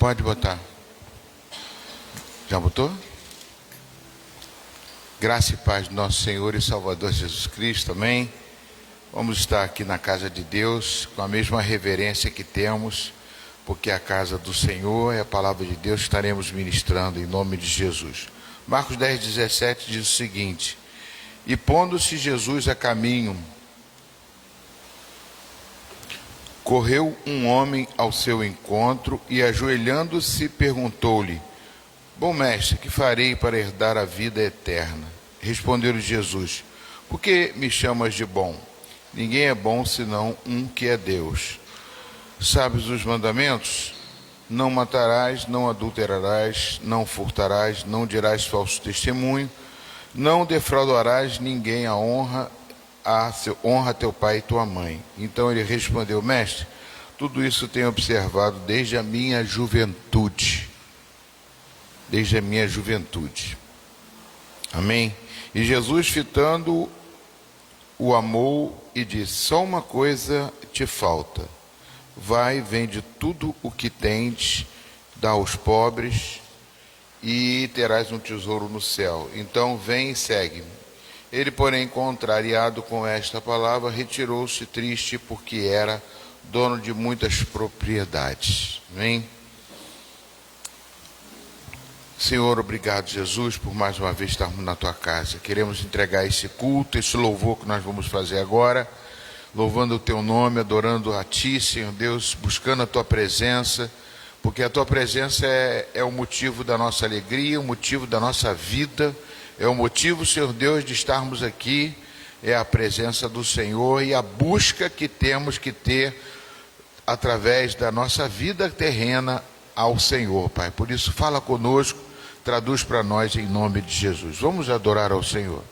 Pode botar. Já botou? Graça e paz do nosso Senhor e Salvador Jesus Cristo, amém? Vamos estar aqui na casa de Deus com a mesma reverência que temos, porque a casa do Senhor é a palavra de Deus, estaremos ministrando em nome de Jesus. Marcos 10:17 diz o seguinte: e pondo-se Jesus a caminho, correu um homem ao seu encontro e, ajoelhando-se, perguntou-lhe: bom mestre, que farei para herdar a vida eterna? Respondeu-lhe Jesus: por que me chamas de bom? Ninguém é bom senão um que é Deus. Sabes os mandamentos? Não matarás, não adulterarás, não furtarás, não dirás falso testemunho, não defraudarás ninguém a honra teu pai e tua mãe. Então ele respondeu: mestre, tudo isso tenho observado desde a minha juventude. Desde a minha juventude. Amém? E Jesus, fitando, o amou e disse: só uma coisa te falta. Vai, vende tudo o que tens, dá aos pobres, e terás um tesouro no céu. Então vem e segue-me. Ele, porém, contrariado com esta palavra, retirou-se triste, porque era dono de muitas propriedades. Amém? Senhor, obrigado, Jesus, por mais uma vez estarmos na tua casa. Queremos entregar esse culto, esse louvor que nós vamos fazer agora, louvando o teu nome, adorando a ti, Senhor Deus, buscando a tua presença, porque a tua presença é o motivo da nossa alegria, o motivo da nossa vida, é o motivo, Senhor Deus, de estarmos aqui, é a presença do Senhor e a busca que temos que ter através da nossa vida terrena ao Senhor, Pai. Por isso, fala conosco, traduz para nós em nome de Jesus. Vamos adorar ao Senhor.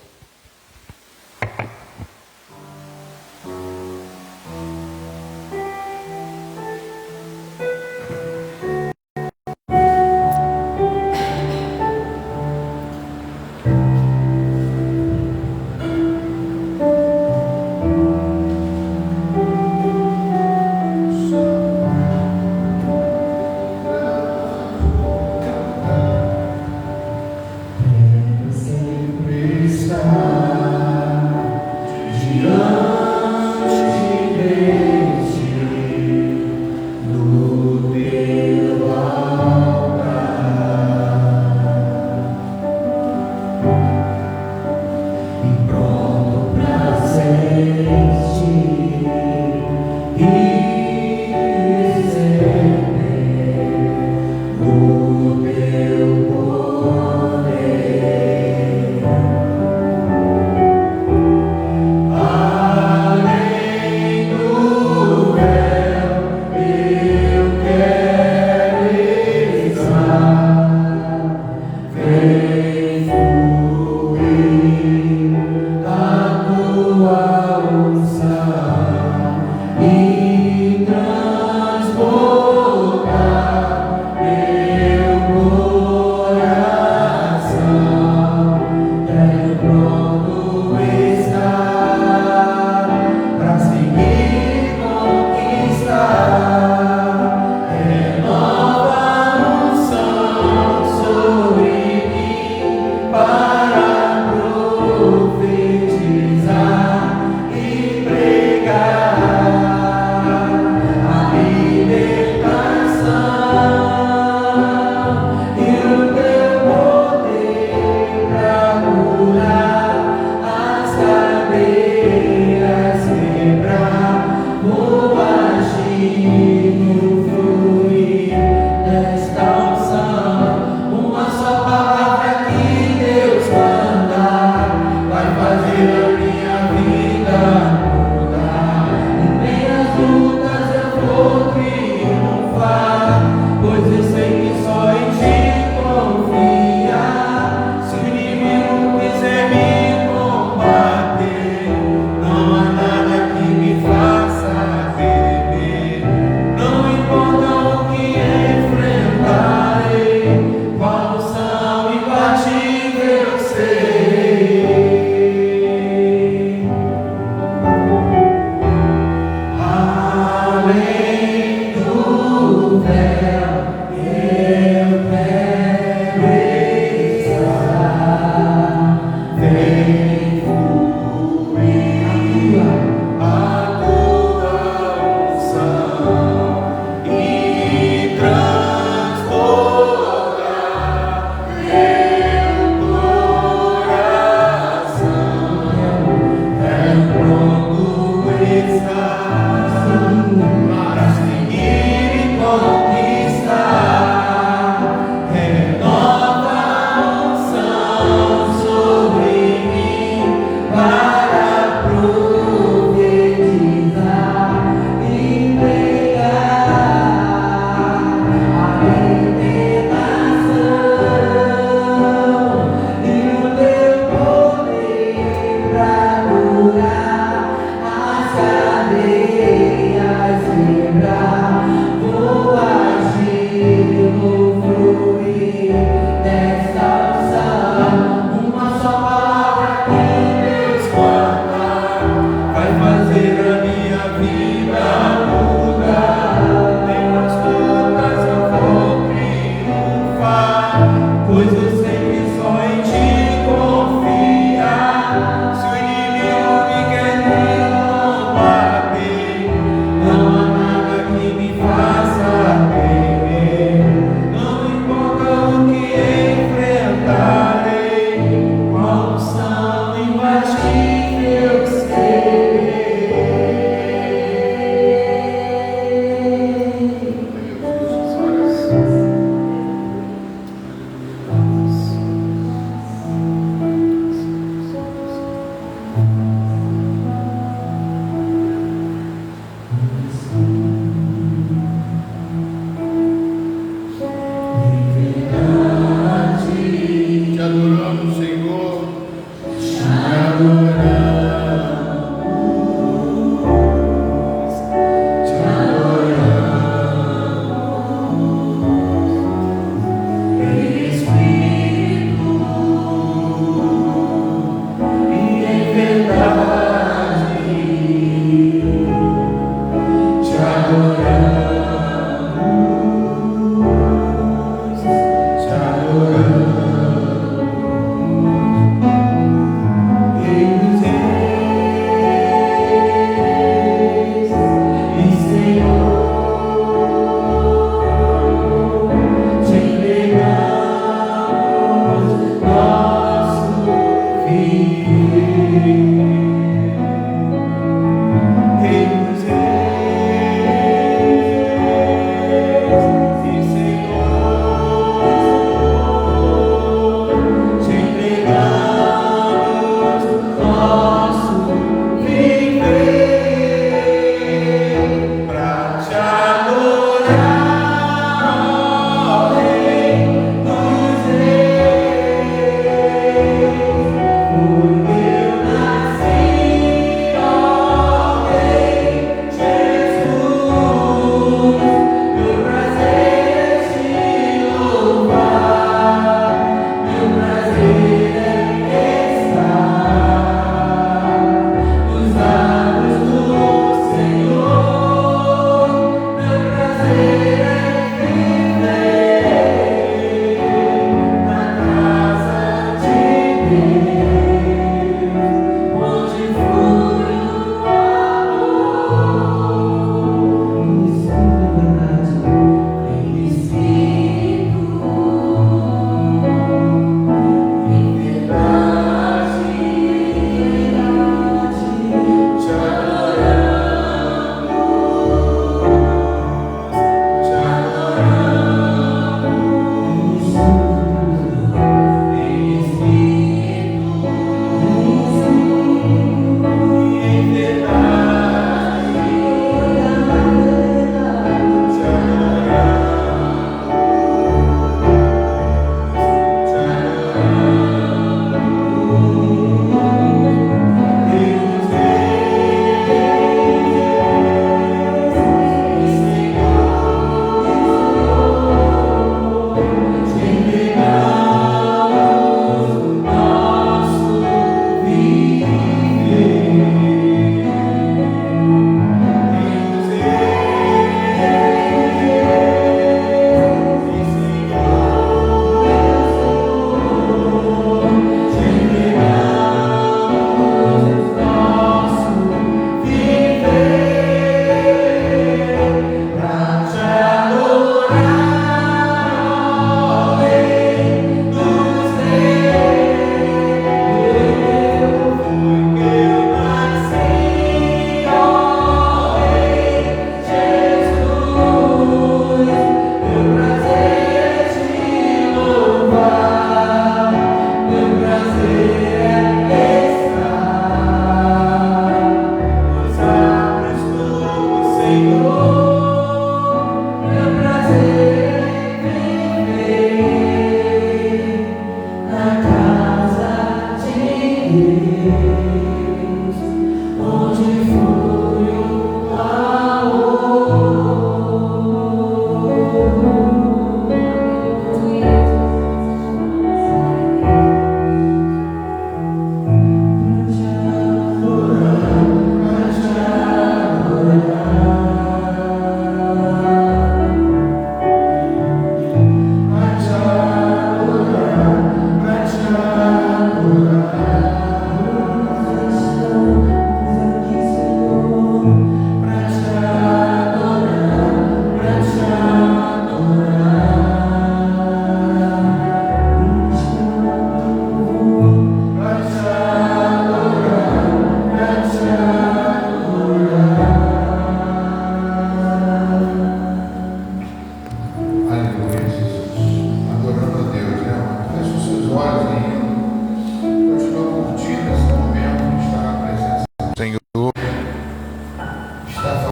Sempre está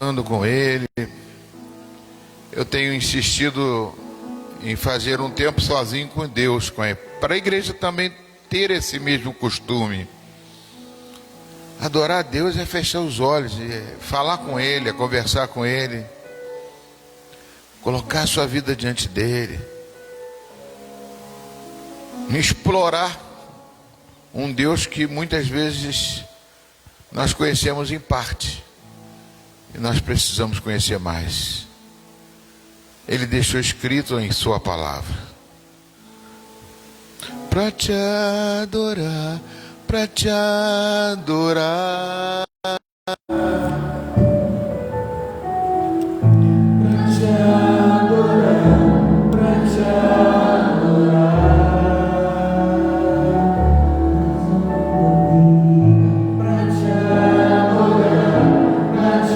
conversando com ele. Eu tenho insistido em fazer um tempo sozinho com Deus, para a igreja também ter esse mesmo costume. Adorar a Deus é fechar os olhos, é falar com Ele, é conversar com Ele, colocar a sua vida diante dEle, explorar um Deus que muitas vezes nós conhecemos em parte e nós precisamos conhecer mais. Ele deixou escrito em sua palavra: para te adorar, para te adorar, para te adorar, para te adorar, para te adorar, para te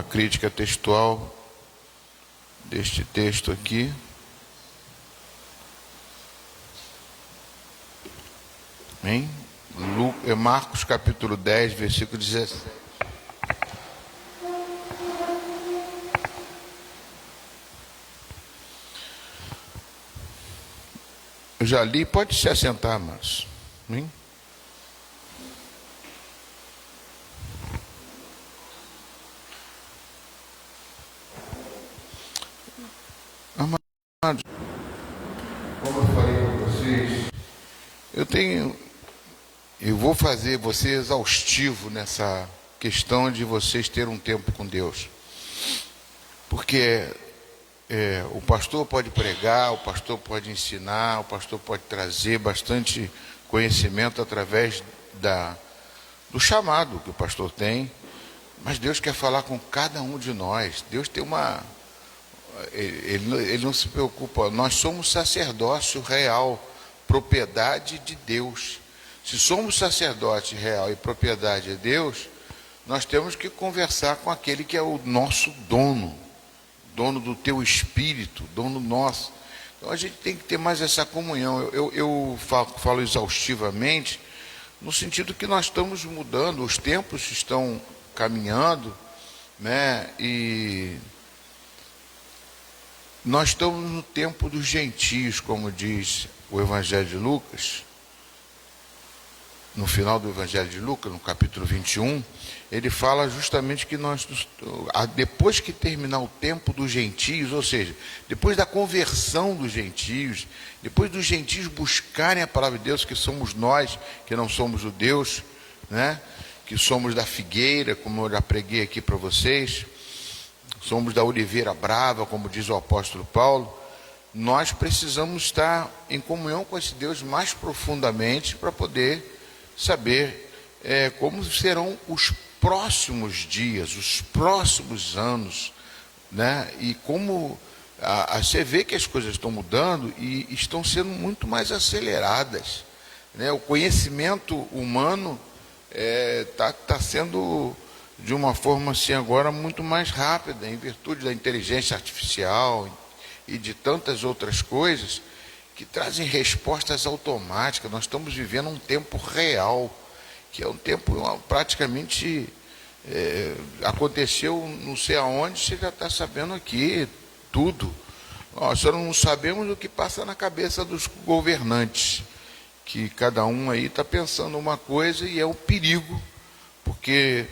crítica textual deste texto aqui. Hein? Marcos capítulo 10, versículo 17. Eu já li, pode se assentar, mas. Hein? Amados, como eu falei para vocês, eu vou fazer você exaustivo nessa questão de vocês terem um tempo com Deus. Porque o pastor pode pregar, o pastor pode ensinar, o pastor pode trazer bastante conhecimento através do chamado que o pastor tem, mas Deus quer falar com cada um de nós. Deus tem Ele não se preocupa. Nós somos sacerdócio real, propriedade de Deus. Se somos sacerdote real e propriedade de Deus, nós temos que conversar com aquele que é o nosso dono, dono do teu espírito, dono nosso. Então a gente tem que ter mais essa comunhão. Eu falo exaustivamente, no sentido que nós estamos mudando, os tempos estão caminhando, né? E nós estamos no tempo dos gentios, como diz o Evangelho de Lucas. No final do Evangelho de Lucas, no capítulo 21, ele fala justamente que depois que terminar o tempo dos gentios, ou seja, depois da conversão dos gentios, depois dos gentios buscarem a palavra de Deus, que somos nós, que não somos judeus, né? Que somos da figueira, como eu já preguei aqui para vocês, somos da oliveira brava, como diz o apóstolo Paulo. Nós precisamos estar em comunhão com esse Deus mais profundamente para poder saber como serão os próximos dias, os próximos anos, né? E como você vê que as coisas estão mudando e estão sendo muito mais aceleradas, né? O conhecimento humano tá sendo de uma forma assim agora muito mais rápida, em virtude da inteligência artificial e de tantas outras coisas que trazem respostas automáticas. Nós estamos vivendo um tempo real, que é um tempo praticamente aconteceu não sei aonde, você já está sabendo aqui tudo. Nós só não sabemos o que passa na cabeça dos governantes, que cada um aí está pensando uma coisa e é um perigo, porque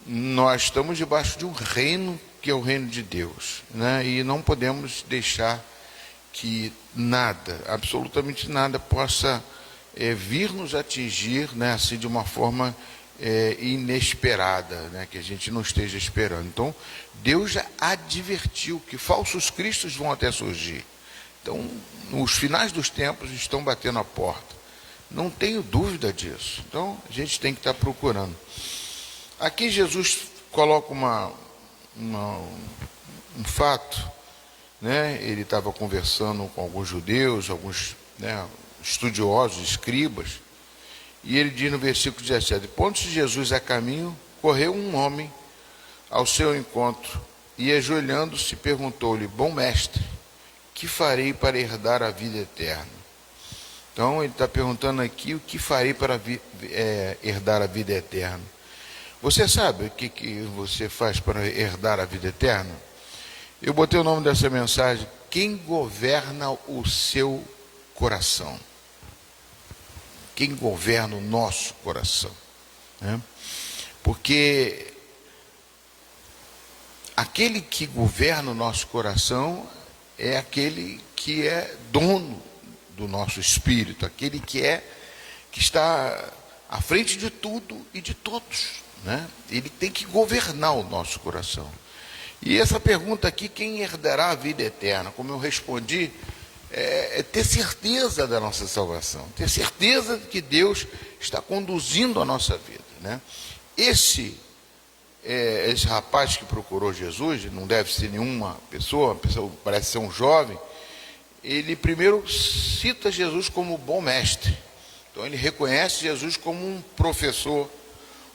nós estamos debaixo de um reino que é o reino de Deus, né? E não podemos deixar que nada, absolutamente nada, possa vir nos atingir, né, assim, de uma forma inesperada, né, que a gente não esteja esperando. Então, Deus já advertiu que falsos cristos vão até surgir. Então, os finais dos tempos estão batendo a porta. Não tenho dúvida disso. Então, a gente tem que estar procurando. Aqui Jesus coloca um fato, né? Ele estava conversando com alguns judeus, alguns, né, estudiosos, escribas, E ele diz no versículo 17: pondo-se Jesus a caminho, correu um homem ao seu encontro e, ajoelhando-se, perguntou-lhe: bom mestre, que farei para herdar a vida eterna? Então ele está perguntando aqui: o que farei para herdar a vida eterna? Você sabe o que você faz para herdar a vida eterna? Eu botei o nome dessa mensagem: quem governa o seu coração? Quem governa o nosso coração, né? Porque aquele que governa o nosso coração é aquele que é dono do nosso espírito, aquele que está à frente de tudo e de todos, né? Ele tem que governar o nosso coração. E essa pergunta aqui: quem herdará a vida eterna? Como eu respondi, é ter certeza da nossa salvação, ter certeza de que Deus está conduzindo a nossa vida, né? Esse rapaz que procurou Jesus, não deve ser nenhuma pessoa, parece ser um jovem. Ele primeiro cita Jesus como bom mestre. Então ele reconhece Jesus como um professor,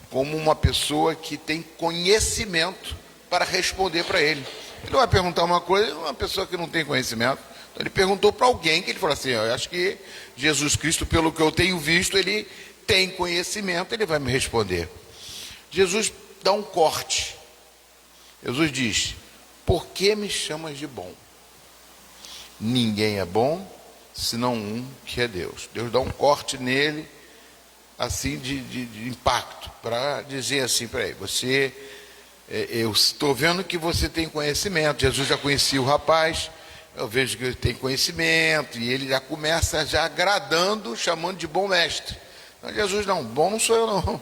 como uma pessoa que tem conhecimento para responder para ele. Ele vai perguntar uma coisa, uma pessoa que não tem conhecimento. Então ele perguntou para alguém, que ele falou assim: eu acho que Jesus Cristo, pelo que eu tenho visto, ele tem conhecimento, ele vai me responder. Jesus dá um corte. Jesus diz: por que me chamas de bom? Ninguém é bom, senão um, que é Deus. Deus dá um corte nele, assim, de impacto, para dizer assim para ele: eu estou vendo que você tem conhecimento. Jesus já conhecia o rapaz, eu vejo que ele tem conhecimento, e ele já começa agradando, chamando de bom mestre. Então Jesus: não, bom não sou eu não.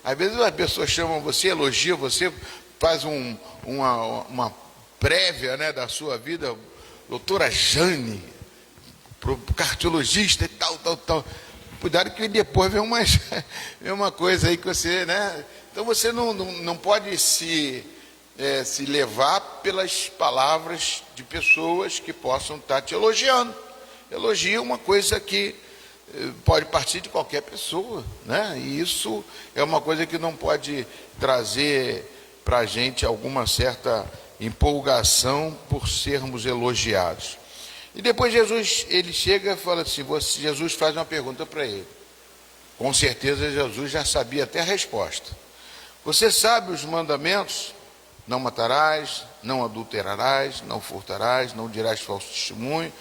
Às vezes as pessoas chamam você, elogiam você, faz uma prévia, né, da sua vida: doutora Jane, cardiologista e tal. Cuidado que depois vem uma coisa aí que você, né? Então você não pode se levar pelas palavras de pessoas que possam estar te elogiando. Elogio é uma coisa que pode partir de qualquer pessoa, né? E isso é uma coisa que não pode trazer para a gente alguma certa empolgação por sermos elogiados. E depois ele chega e fala assim: Jesus faz uma pergunta para ele. Com certeza Jesus já sabia até a resposta. Você sabe os mandamentos? Não matarás, não adulterarás, não furtarás, não dirás falso testemunho,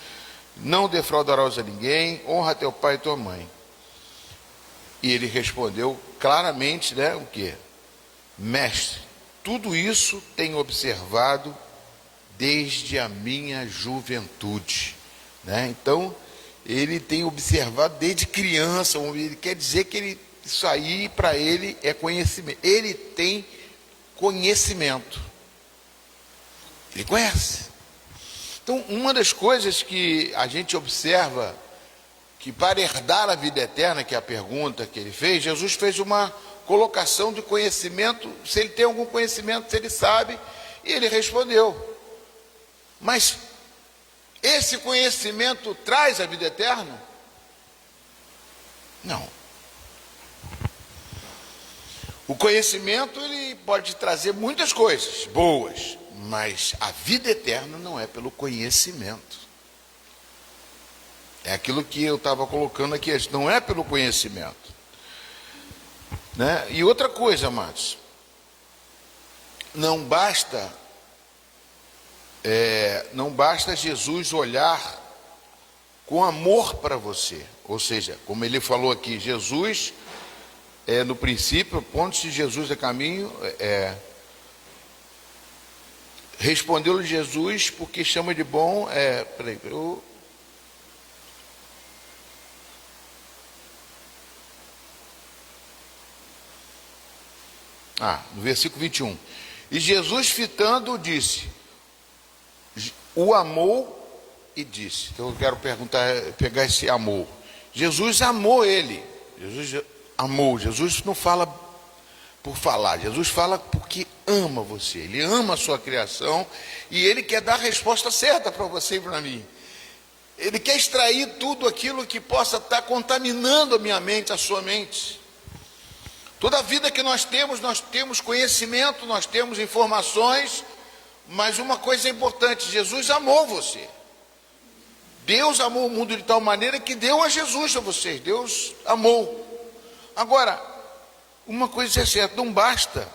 não defraudarás a ninguém, honra teu pai e tua mãe. E ele respondeu claramente, né, o quê? Mestre, tudo isso tenho observado desde a minha juventude, né? Então, ele tem observado desde criança. Ele quer dizer que isso aí para ele é conhecimento. Ele tem conhecimento. Ele conhece. Então, uma das coisas que a gente observa, que para herdar a vida eterna, que é a pergunta que ele fez, Jesus fez uma colocação de conhecimento, se ele tem algum conhecimento, se ele sabe, e ele respondeu. Mas esse conhecimento traz a vida eterna? Não. O conhecimento, ele pode trazer muitas coisas boas, mas a vida eterna não é pelo conhecimento. É aquilo que eu estava colocando aqui, não é pelo conhecimento, né? E outra coisa, amados, não basta Jesus olhar com amor para você. Ou seja, como ele falou aqui, Jesus, no princípio, pondo-se Jesus a caminho, respondeu-lhe Jesus, porque chama de bom, no versículo 21. E Jesus, fitando, disse, o amou e disse. Então eu quero pegar esse amor. Jesus amou ele. Jesus amou. Jesus não fala por falar. Jesus fala porque ama você. Ele ama a sua criação e ele quer dar a resposta certa para você e para mim. Ele quer extrair tudo aquilo que possa estar contaminando a minha mente, a sua mente. Toda a vida que nós temos conhecimento, nós temos informações, mas uma coisa é importante: Jesus amou você. Deus amou o mundo de tal maneira que deu a Jesus a vocês. Deus amou. Agora, uma coisa é certa: não basta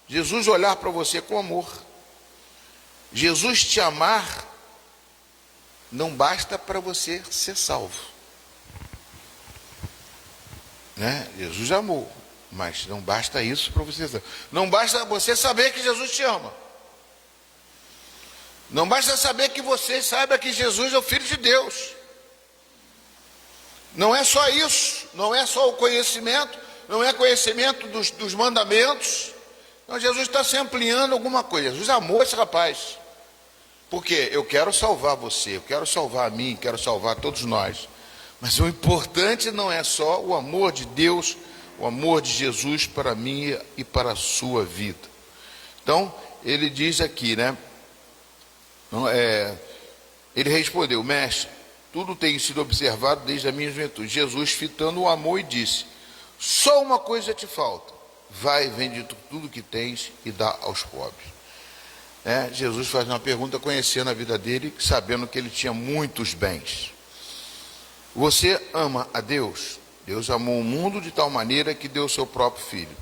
Jesus olhar para você com amor. Jesus te amar não basta para você ser salvo, né? Jesus amou, mas não basta isso para você ser salvo. Não basta você saber que Jesus te ama. Não basta saber que você saiba que Jesus é o Filho de Deus. Não é só isso, não é só o conhecimento, não é conhecimento dos mandamentos. Então Jesus está se ampliando alguma coisa. Jesus amou esse rapaz. Porque eu quero salvar você, eu quero salvar a mim, quero salvar todos nós. Mas o importante não é só o amor de Deus, o amor de Jesus para mim e para a sua vida. Então, ele diz aqui, né? Ele respondeu: mestre, tudo tem sido observado desde a minha juventude. Jesus, fitando o amor, e disse: só uma coisa te falta. Vai, vende tudo que tens e dá aos pobres. Jesus faz uma pergunta conhecendo a vida dele, sabendo que ele tinha muitos bens. Você ama a Deus? Deus amou o mundo de tal maneira que deu o seu próprio Filho.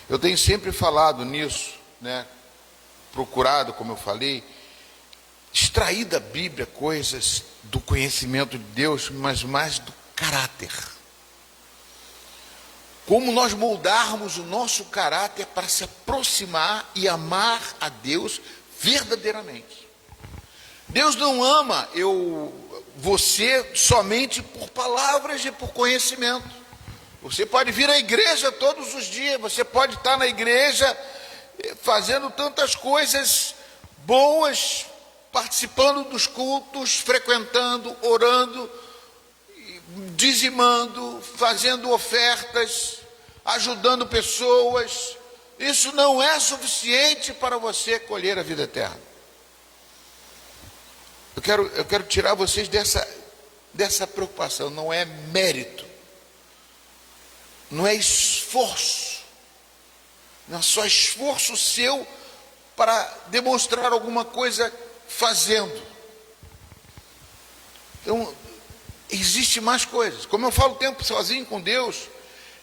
Eu tenho sempre falado nisso, né? Procurado, como eu falei, extrair da Bíblia coisas do conhecimento de Deus, mas mais do caráter. Como nós moldarmos o nosso caráter para se aproximar e amar a Deus verdadeiramente. Deus não ama você somente por palavras e por conhecimento. Você pode vir à igreja todos os dias, você pode estar na igreja fazendo tantas coisas boas, participando dos cultos, frequentando, orando, dizimando, fazendo ofertas, ajudando pessoas. Isso não é suficiente para você colher a vida eterna. Eu quero tirar vocês dessa preocupação. Não é mérito, não é esforço, não é só esforço seu para demonstrar alguma coisa fazendo. Então, existe mais coisas. Como eu falo o tempo sozinho com Deus,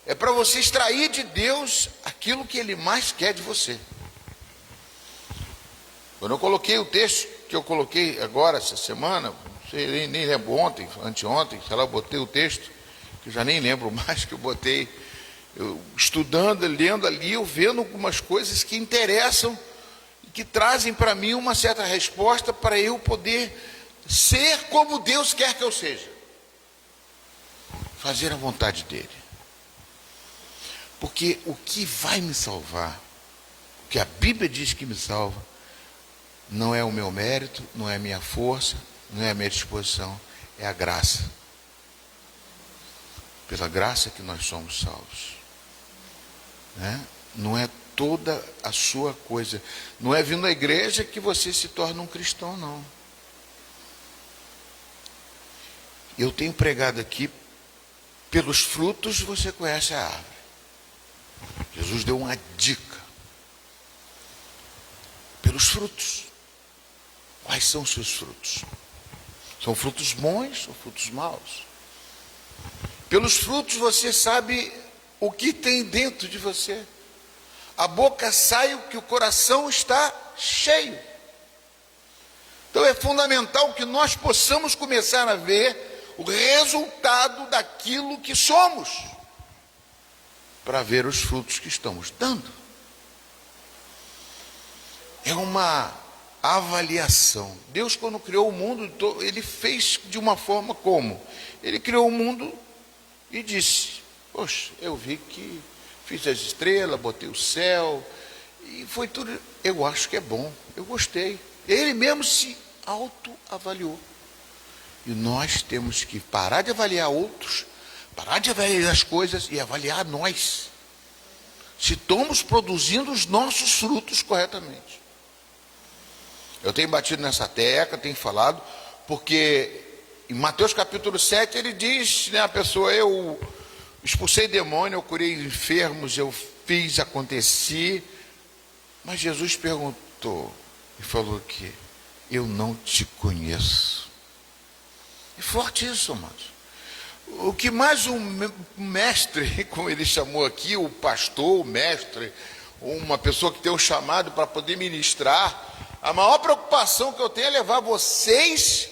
é para você extrair de Deus aquilo que Ele mais quer de você. Quando eu coloquei o texto que eu coloquei agora, essa semana, não sei, nem lembro, ontem, anteontem, sei lá, eu botei o texto, que eu já nem lembro mais que eu botei, eu estudando, lendo ali, eu vendo algumas coisas que interessam, que trazem para mim uma certa resposta para eu poder ser como Deus quer que eu seja. Fazer a vontade dEle. Porque o que vai me salvar, o que a Bíblia diz que me salva, não é o meu mérito, não é a minha força, não é a minha disposição, é a graça. Pela graça que nós somos salvos. Né? Não é toda a sua coisa. Não é vindo à igreja que você se torna um cristão, não. Eu tenho pregado aqui, pelos frutos você conhece a árvore. Jesus deu uma dica. Pelos frutos. Quais são os seus frutos? São frutos bons ou frutos maus? Pelos frutos você sabe o que tem dentro de você. A boca sai o que o coração está cheio. Então é fundamental que nós possamos começar a ver o resultado daquilo que somos, para ver os frutos que estamos dando. É uma avaliação. Deus, quando criou o mundo, Ele fez de uma forma como? Ele criou o mundo e disse: poxa, eu vi que fiz as estrelas, botei o céu, e foi tudo, eu acho que é bom, eu gostei. Ele mesmo se autoavaliou. E nós temos que parar de avaliar outros, parar de avaliar as coisas e avaliar nós. Se estamos produzindo os nossos frutos corretamente. Eu tenho batido nessa tecla, tenho falado, porque em Mateus capítulo 7, ele diz, né, a pessoa, eu expulsei demônio, eu curei enfermos, eu fiz, aconteci. Mas Jesus perguntou e falou que eu não te conheço. É forte isso, amados. O que mais um mestre, como ele chamou aqui, o pastor, o mestre, uma pessoa que tem um chamado para poder ministrar, a maior preocupação que eu tenho é levar vocês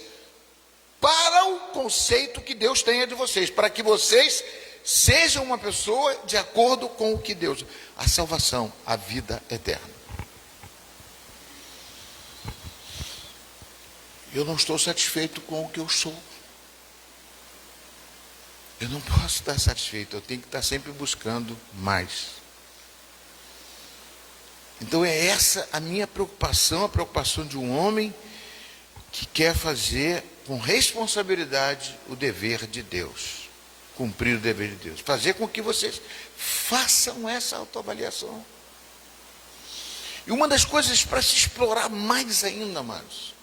para o conceito que Deus tenha de vocês, para que vocês sejam uma pessoa de acordo com o que Deus, a salvação, a vida eterna. Eu não estou satisfeito com o que eu sou. Eu não posso estar satisfeito, eu tenho que estar sempre buscando mais. Então é essa a minha preocupação, a preocupação de um homem que quer fazer com responsabilidade o dever de Deus, cumprir o dever de Deus, fazer com que vocês façam essa autoavaliação. E uma das coisas para se explorar mais ainda, amados,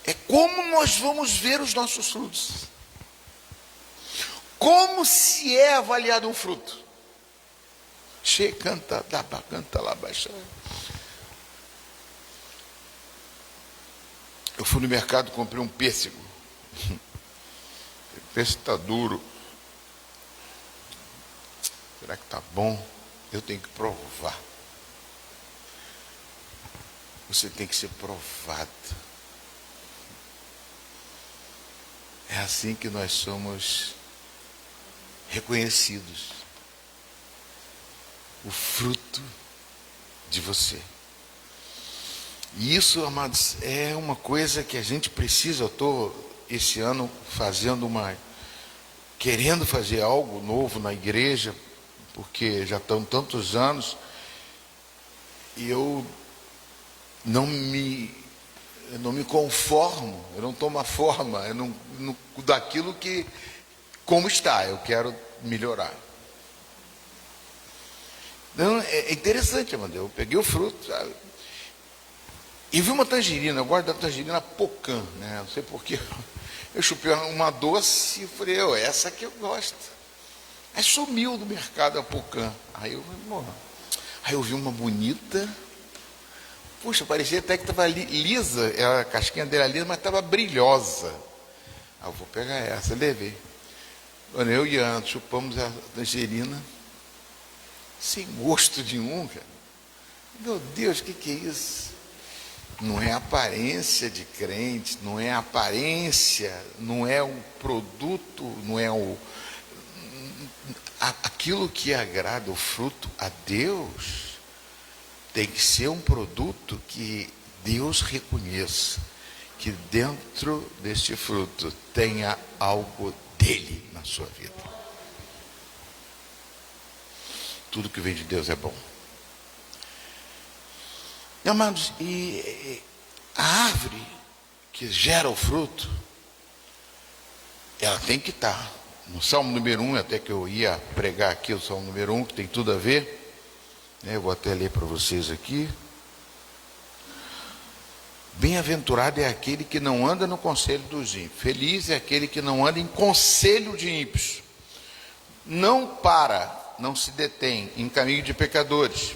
é como nós vamos ver os nossos frutos. Como se é avaliado um fruto? Che canta, daba, canta lá, baixa. Eu fui no mercado, comprei um pêssego. O pêssego está duro. Será que está bom? Eu tenho que provar. Você tem que ser provado. É assim que nós somos reconhecidos. O fruto de você. E isso, amados, é uma coisa que a gente precisa. Eu estou esse ano querendo fazer algo novo na igreja, porque já estão tantos anos, e eu não me conformo, eu não tomo a forma, daquilo que, como está, eu quero melhorar. Então, é interessante, amado, eu peguei o fruto, sabe? E vi uma tangerina, eu gosto da tangerina pocã, né? Não sei porquê. Eu chupei uma doce e falei, essa que eu gosto. Aí sumiu do mercado a pocã. Aí eu vi uma bonita. Puxa, parecia até que estava lisa, a casquinha dela era lisa, mas estava brilhosa. Aí eu vou pegar essa, levei. Eu e a Ana chupamos a tangerina, sem gosto nenhum, cara. Meu Deus, o que é isso? Não é aparência de crente, não é aparência, não é um produto, não é aquilo que agrada o fruto a Deus. Tem que ser um produto que Deus reconheça, que dentro deste fruto tenha algo dele na sua vida. Tudo que vem de Deus é bom. Amados, e a árvore que gera o fruto, ela tem que estar. No Salmo número 1, até que eu ia pregar aqui o Salmo número 1, que tem tudo a ver. Eu vou até ler para vocês aqui. Bem-aventurado é aquele que não anda no conselho dos ímpios. Feliz é aquele que não anda em conselho de ímpios. Não se detém em caminho de pecadores.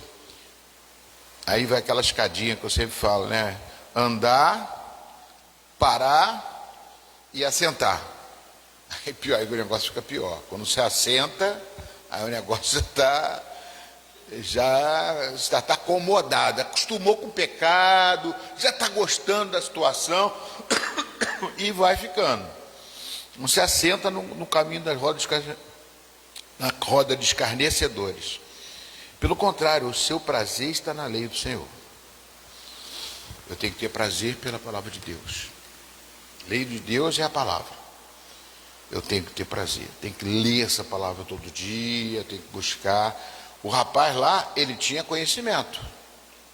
Aí vai aquela escadinha que eu sempre falo, né? Andar, parar e assentar. Aí pior, aí o negócio fica pior. Quando você assenta, aí o negócio já está acomodado, acostumou com o pecado, já está gostando da situação e vai ficando. Você assenta no caminho das rodas, na roda de escarnecedores. Pelo contrário, o seu prazer está na lei do Senhor. Eu tenho que ter prazer pela palavra de Deus. Lei de Deus é a palavra. Eu tenho que ter prazer, tenho que ler essa palavra todo dia, tenho que buscar. O rapaz lá, ele tinha conhecimento,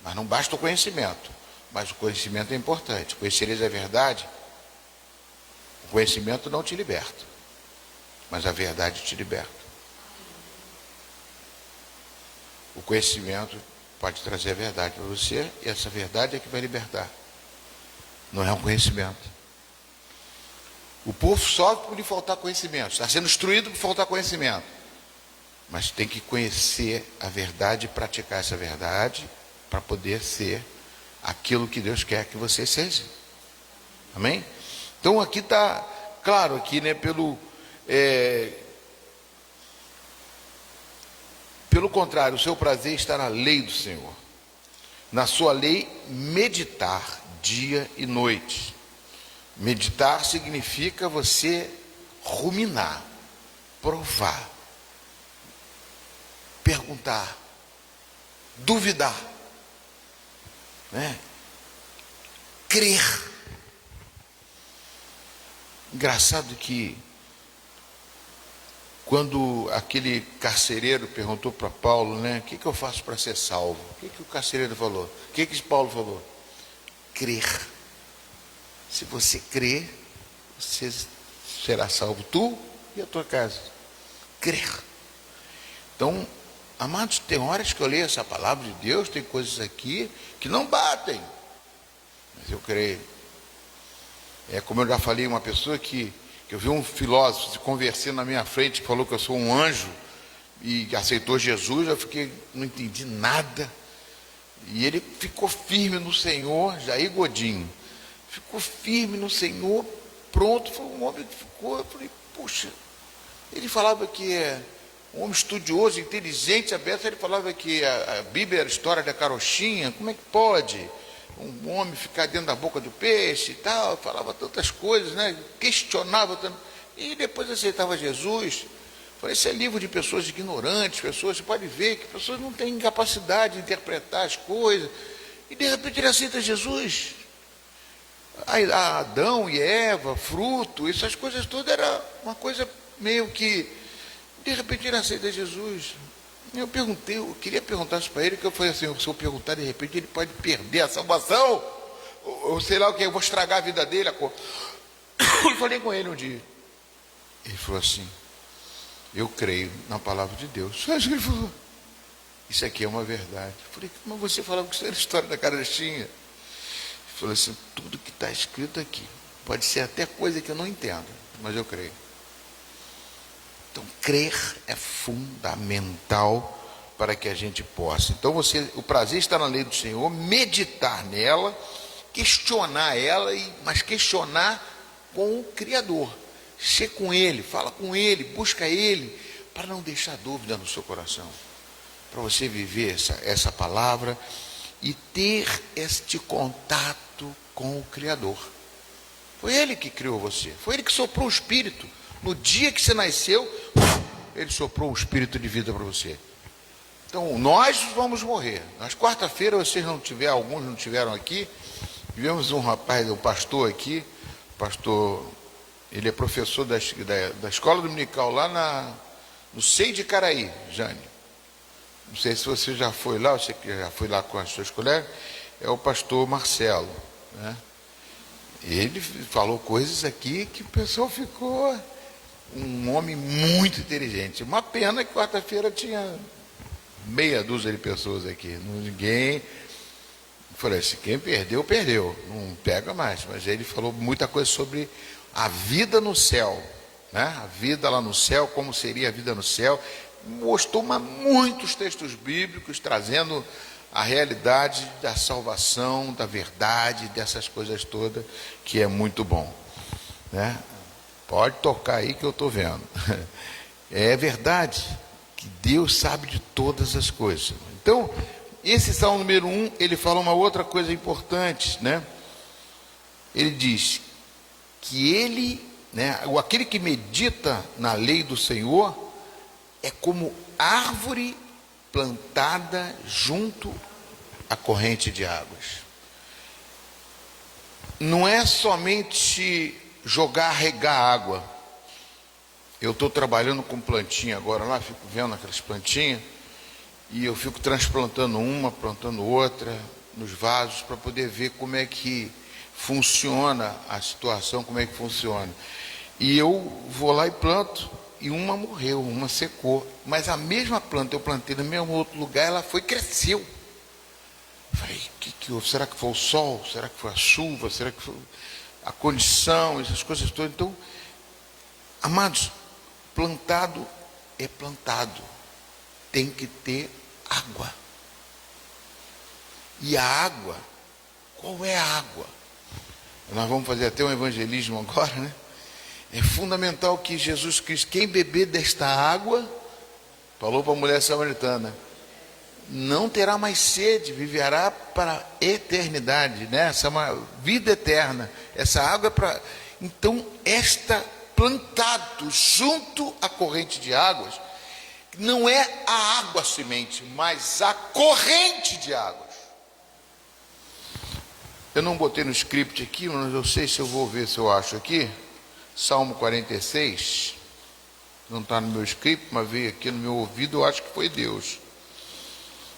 mas não basta o conhecimento, mas o conhecimento é importante. Conhecereis a verdade, o conhecimento não te liberta, mas a verdade te liberta. O conhecimento pode trazer a verdade para você, e essa verdade é que vai libertar, não é um conhecimento. O povo sofre por lhe faltar conhecimento, está sendo instruído por faltar conhecimento. Mas tem que conhecer a verdade e praticar essa verdade para poder ser aquilo que Deus quer que você seja. Amém? Então aqui está claro, aqui, né, pelo contrário, o seu prazer está na lei do Senhor. Na sua lei, meditar dia e noite. Meditar significa você ruminar, provar, perguntar, duvidar, né? Crer. Engraçado que quando aquele carcereiro perguntou para Paulo, né, o que eu faço para ser salvo? O que o carcereiro falou? O que Paulo falou? Crer. Se você crer, você será salvo, tu e a tua casa. Crer. Então, amados, tem horas que eu leio essa palavra de Deus, tem coisas aqui que não batem, mas eu creio. É como eu já falei, uma pessoa que eu vi um filósofo se conversando na minha frente, que falou que eu sou um anjo e aceitou Jesus, eu fiquei, não entendi nada. E ele ficou firme no Senhor, Jair Godinho, ficou firme no Senhor, pronto, foi um homem que ficou, eu falei, puxa, ele falava que é um homem estudioso, inteligente, aberto, ele falava que a Bíblia era a história da carochinha, como é que pode um homem ficar dentro da boca do peixe e tal, falava tantas coisas, né? Questionava tanto, e depois aceitava Jesus. Falei, isso é livro de pessoas ignorantes, pessoas, você pode ver que pessoas não têm capacidade de interpretar as coisas, e de repente ele aceita Jesus. A Adão e Eva, fruto, essas coisas todas, era uma coisa meio que, de repente ele aceita Jesus. Eu queria perguntar isso para ele, que eu falei assim, se eu perguntar, de repente ele pode perder a salvação, ou sei lá o que, eu vou estragar a vida dele. Eu falei com ele um dia, ele falou assim, eu creio na palavra de Deus. Só isso que ele falou, isso aqui é uma verdade. Eu falei, mas você falava que isso era a história da carochinha. Ele falou assim, tudo que está escrito aqui, pode ser até coisa que eu não entendo, mas eu creio. Então, crer é fundamental para que a gente possa. Então, o prazer está na lei do Senhor, meditar nela, questionar ela, mas questionar com o Criador. Chega com Ele, fala com Ele, busca Ele, para não deixar dúvida no seu coração. Para você viver essa palavra e ter este contato com o Criador. Foi Ele que criou você, foi Ele que soprou o Espírito. No dia que você nasceu, Ele soprou um espírito de vida para você. Então, nós vamos morrer. Nas quarta-feira, alguns não tiveram aqui, tivemos um rapaz, um pastor aqui, ele é professor da escola dominical lá no SEI de Caraí, Jane. Não sei se você já foi lá, você que já foi lá com as suas colegas, é o pastor Marcelo, né? Ele falou coisas aqui que o pessoal ficou... Um homem muito inteligente. Uma pena que quarta-feira tinha meia dúzia de pessoas aqui. Ninguém. Eu falei assim, quem perdeu, perdeu. Não pega mais. Mas ele falou muita coisa sobre a vida no céu, né? A vida lá no céu, como seria a vida no céu. Mostrou muitos textos bíblicos trazendo a realidade da salvação, da verdade, dessas coisas todas, que é muito bom, né? Pode tocar aí que eu estou vendo. É verdade que Deus sabe de todas as coisas. Então, esse Salmo número 1, ele fala uma outra coisa importante, né? Ele diz que aquele que medita na lei do Senhor é como árvore plantada junto à corrente de águas. Não é somente regar água. Eu estou trabalhando com plantinha agora lá, fico vendo aquelas plantinhas e eu fico transplantando uma, plantando outra nos vasos para poder ver como é que funciona a situação, como é que funciona. E eu vou lá e planto e uma morreu, uma secou, mas a mesma planta eu plantei no mesmo outro lugar, ela cresceu. Falei, que houve? Será que foi o sol? Será que foi a chuva? Será que foi a condição, essas coisas todas? Então, Amados, plantado é plantado, tem que ter água. E a água, qual é a água? Nós vamos fazer até um evangelismo agora, né? É fundamental que Jesus Cristo, quem beber desta água, falou para a mulher samaritana, não terá mais sede, viverá para a eternidade, né? Essa é uma vida eterna. Essa água é para... Então, esta plantado junto à corrente de águas, não é a água semente, mas a corrente de águas. Eu não botei no script aqui, mas eu sei se eu vou ver se eu acho aqui. Salmo 46, não está no meu script, mas veio aqui no meu ouvido, eu acho que foi Deus.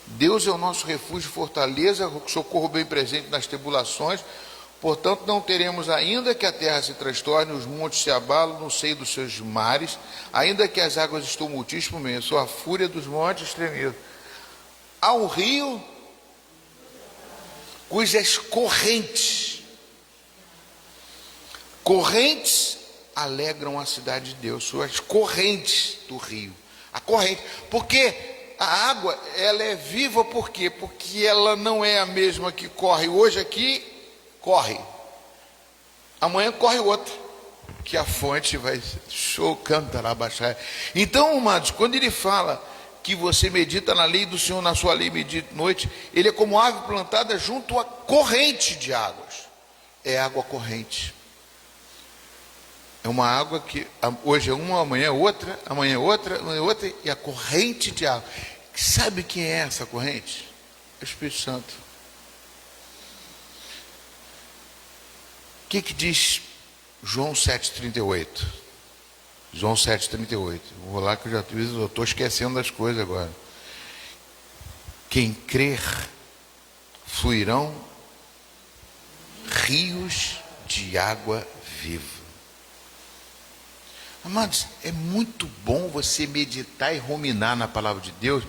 Deus é o nosso refúgio e fortaleza, socorro bem presente nas tribulações, portanto não teremos ainda que a terra se transtorne, os montes se abalam no seio dos seus mares, ainda que as águas estumultuem por meio, sua fúria dos montes tremidos. Há um rio cujas correntes alegram a cidade de Deus, suas correntes do rio, a corrente, porque a água, ela é viva, por quê? Porque ela não é a mesma que corre hoje aqui, corre, amanhã corre outra, que a fonte vai cantará baixar. Então, amados, quando ele fala que você medita na lei do Senhor, na sua lei medita noite, ele é como árvore plantada junto à corrente de águas, é água corrente. É uma água que hoje é uma, amanhã é outra, amanhã é outra, amanhã é outra, e a corrente de água. Sabe quem é essa corrente? É o Espírito Santo. O que diz João 7,38? João 7,38. Vou lá que eu já estou esquecendo das coisas agora. Quem crer, fluirão rios de água viva. Amados, é muito bom você meditar e ruminar na palavra de Deus,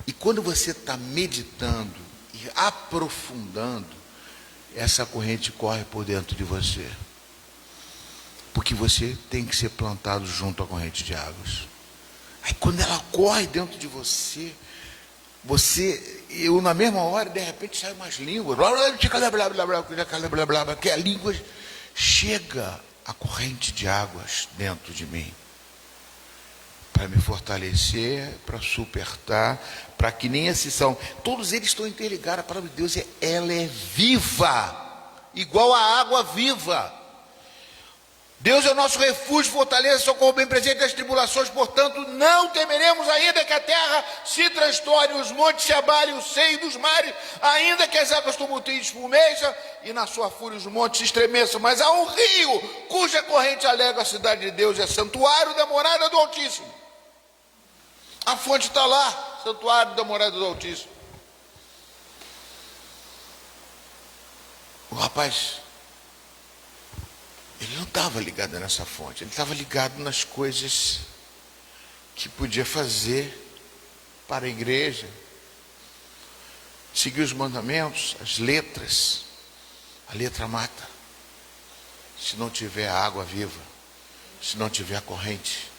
e quando você está meditando e aprofundando, essa corrente corre por dentro de você, porque você tem que ser plantado junto à corrente de águas. Aí quando ela corre dentro de você, eu na mesma hora, de repente sai umas línguas, que a língua chega a corrente de águas dentro de mim, para me fortalecer, para supertar, para que nem esses são, todos eles estão interligados. A palavra de Deus ela é viva, igual a água viva. Deus é o nosso refúgio, fortaleza, socorro bem presente nas tribulações, portanto não temeremos, ainda que a terra se transtorne, os montes se abalem, o seio dos mares, ainda que as águas tumultuem e espumejam, e na sua fúria os montes se estremeçam. Mas há um rio cuja corrente alega a cidade de Deus, é santuário da morada do Altíssimo. A fonte está lá, santuário da morada do Altíssimo. O rapaz, ele não estava ligado nessa fonte, ele estava ligado nas coisas que podia fazer para a igreja, seguir os mandamentos, as letras. A letra mata, se não tiver a água viva, se não tiver a corrente.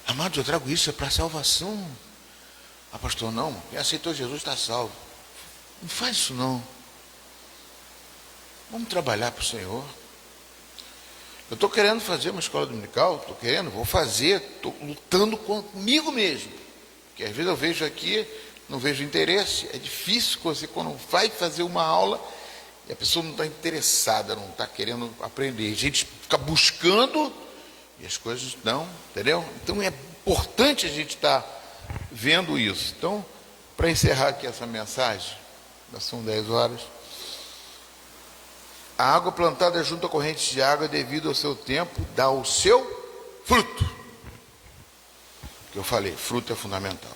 Amados, eu trago isso para a salvação. Ah, pastor, não, quem aceitou Jesus está salvo. Não faz isso não. Vamos trabalhar para o Senhor. Eu estou querendo fazer uma escola dominical, vou fazer, estou lutando comigo mesmo. Porque às vezes eu vejo aqui, não vejo interesse. É difícil você, quando vai fazer uma aula, e a pessoa não está interessada, não está querendo aprender. A gente fica buscando, e as coisas não, entendeu? Então é importante a gente estar vendo isso. Então, para encerrar aqui essa mensagem, já são 10 horas. A água plantada junto à corrente de água, devido ao seu tempo, dá o seu fruto. Que eu falei, fruto é fundamental.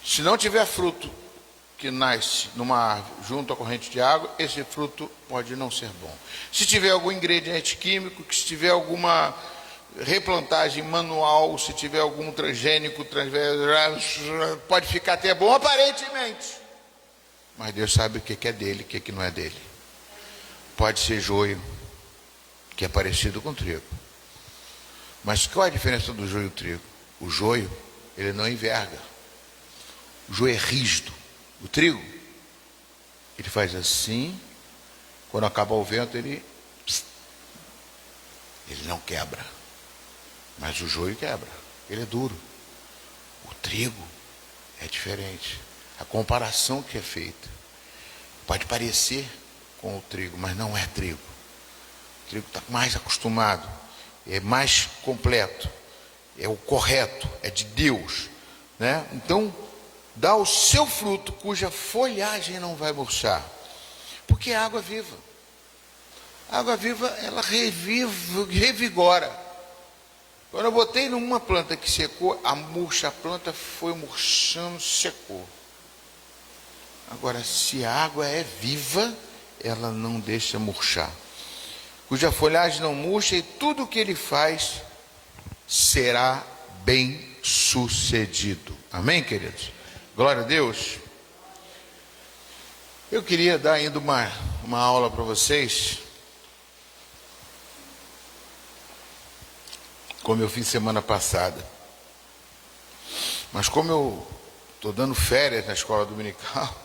Se não tiver fruto que nasce numa árvore junto à corrente de água, esse fruto pode não ser bom. Se tiver algum ingrediente químico, se tiver alguma replantagem manual, se tiver algum transgênico, pode ficar até bom aparentemente. Mas Deus sabe o que é dele, o que não é dele. Pode ser joio, que é parecido com trigo. Mas qual é a diferença do joio e o trigo? O joio, ele não enverga. O joio é rígido. O trigo, ele faz assim, quando acaba o vento, ele não quebra. Mas o joio quebra, ele é duro. O trigo é diferente. A comparação que é feita pode parecer com o trigo, mas não é trigo. O trigo está mais acostumado, é mais completo, é o correto, é de Deus, né? Então, dá o seu fruto, cuja folhagem não vai murchar, porque é água viva. A água viva, ela revigora. Quando eu botei numa planta que secou, a planta foi murchando, secou. Agora, se a água é viva, ela não deixa murchar. Cuja folhagem não murcha, e tudo o que ele faz será bem sucedido. Amém, queridos? Glória a Deus. Eu queria dar ainda uma aula para vocês, como eu fiz semana passada. Mas como eu estou dando férias na escola dominical,